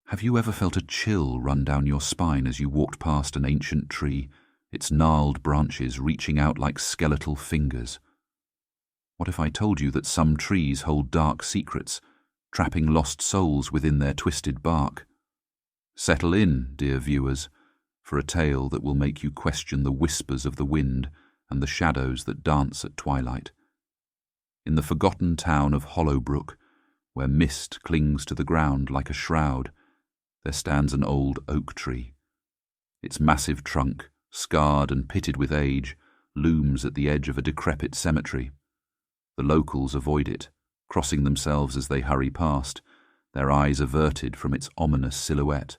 Have you ever felt a chill run down your spine as you walked past an ancient tree, its gnarled branches reaching out like skeletal fingers? What if I told you that some trees hold dark secrets, trapping lost souls within their twisted bark? Settle in, dear viewers, for a tale that will make you question the whispers of the wind and the shadows that dance at twilight. In the forgotten town of Hollowbrook, where mist clings to the ground like a shroud, there stands an old oak tree. Its massive trunk, scarred and pitted with age, looms at the edge of a decrepit cemetery. The locals avoid it, crossing themselves as they hurry past, their eyes averted from its ominous silhouette.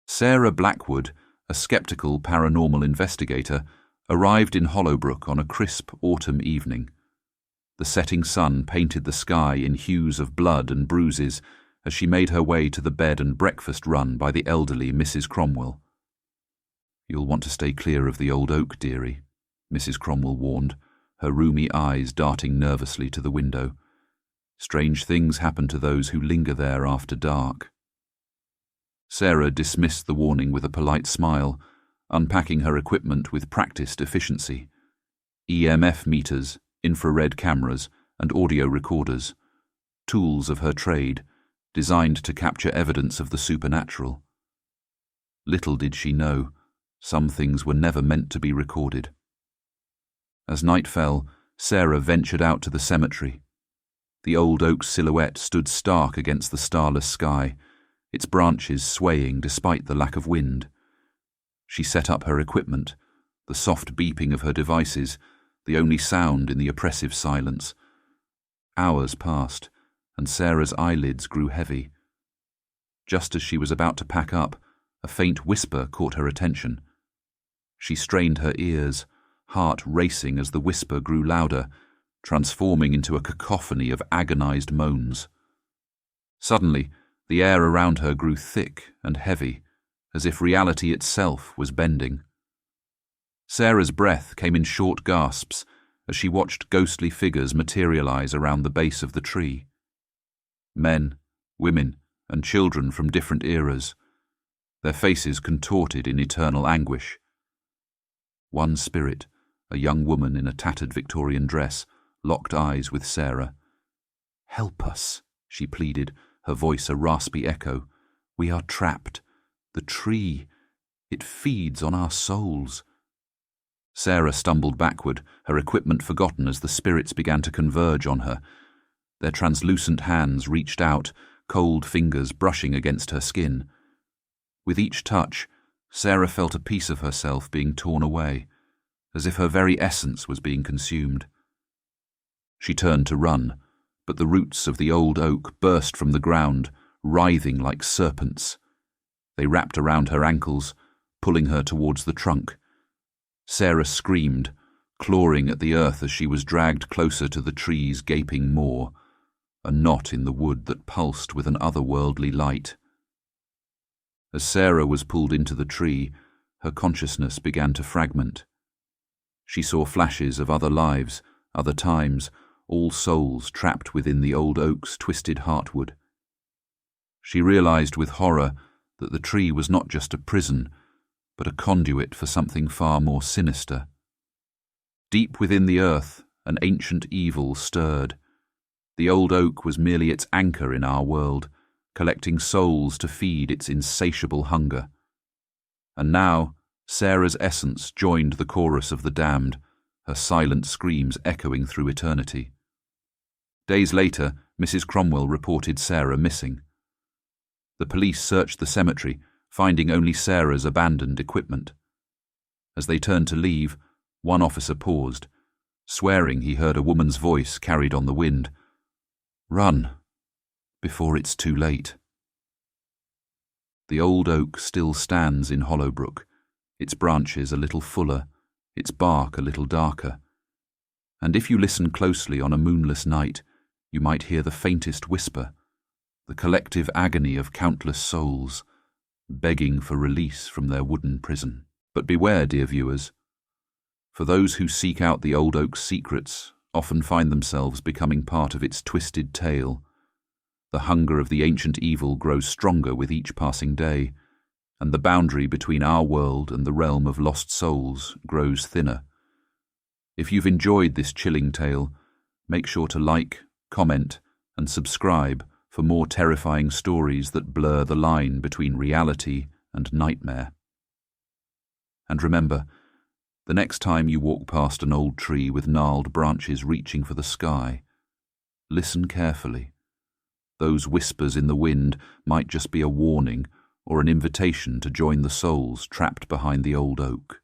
Sarah Blackwood, a skeptical paranormal investigator, arrived in Hollowbrook on a crisp autumn evening. The setting sun painted the sky in hues of blood and bruises as she made her way to the bed and breakfast run by the elderly Mrs. Cromwell. "You'll want to stay clear of the old oak, dearie," Mrs. Cromwell warned, her rheumy eyes darting nervously to the window. "Strange things happen to those who linger there after dark." Sarah dismissed the warning with a polite smile, unpacking her equipment with practiced efficiency. EMF meters, infrared cameras, and audio recorders, tools of her trade, designed to capture evidence of the supernatural. Little did she know, some things were never meant to be recorded. As night fell, Sarah ventured out to the cemetery. The old oak's silhouette stood stark against the starless sky, its branches swaying despite the lack of wind. She set up her equipment, the soft beeping of her devices, the only sound in the oppressive silence. Hours passed, and Sarah's eyelids grew heavy. Just as she was about to pack up, a faint whisper caught her attention. She strained her ears, heart racing as the whisper grew louder, transforming into a cacophony of agonized moans. Suddenly, the air around her grew thick and heavy, as if reality itself was bending. Sarah's breath came in short gasps as she watched ghostly figures materialize around the base of the tree. Men, women, and children from different eras, their faces contorted in eternal anguish. One spirit, a young woman in a tattered Victorian dress, locked eyes with Sarah. "Help us," she pleaded, her voice a raspy echo. "We are trapped. The tree, it feeds on our souls." Sarah stumbled backward, her equipment forgotten as the spirits began to converge on her. Their translucent hands reached out, cold fingers brushing against her skin. With each touch, Sarah felt a piece of herself being torn away, as if her very essence was being consumed. She turned to run, but the roots of the old oak burst from the ground, writhing like serpents. They wrapped around her ankles, pulling her towards the trunk. Sarah screamed, clawing at the earth as she was dragged closer to the tree's gaping maw, a knot in the wood that pulsed with an otherworldly light. As Sarah was pulled into the tree, her consciousness began to fragment. She saw flashes of other lives, other times, all souls trapped within the old oak's twisted heartwood. She realized with horror that the tree was not just a prison, but a conduit for something far more sinister. Deep within the earth, an ancient evil stirred. The old oak was merely its anchor in our world, collecting souls to feed its insatiable hunger. And now, Sarah's essence joined the chorus of the damned, her silent screams echoing through eternity. Days later, Mrs. Cromwell reported Sarah missing. The police searched the cemetery, finding only Sarah's abandoned equipment. As they turned to leave, one officer paused, Swearing, he heard a woman's voice carried on the wind. "Run, before it's too late." The old oak still stands in Hollowbrook, its branches a little fuller, its bark a little darker. And if you listen closely on a moonless night, you might hear the faintest whisper, the collective agony of countless souls, begging for release from their wooden prison. But beware, dear viewers, for those who seek out the old oak's secrets often find themselves becoming part of its twisted tale. The hunger of the ancient evil grows stronger with each passing day, and the boundary between our world and the realm of lost souls grows thinner. If you've enjoyed this chilling tale, make sure to like, comment, and subscribe for more terrifying stories that blur the line between reality and nightmare. And remember, the next time you walk past an old tree with gnarled branches reaching for the sky, listen carefully. Those whispers in the wind might just be a warning or an invitation to join the souls trapped behind the old oak.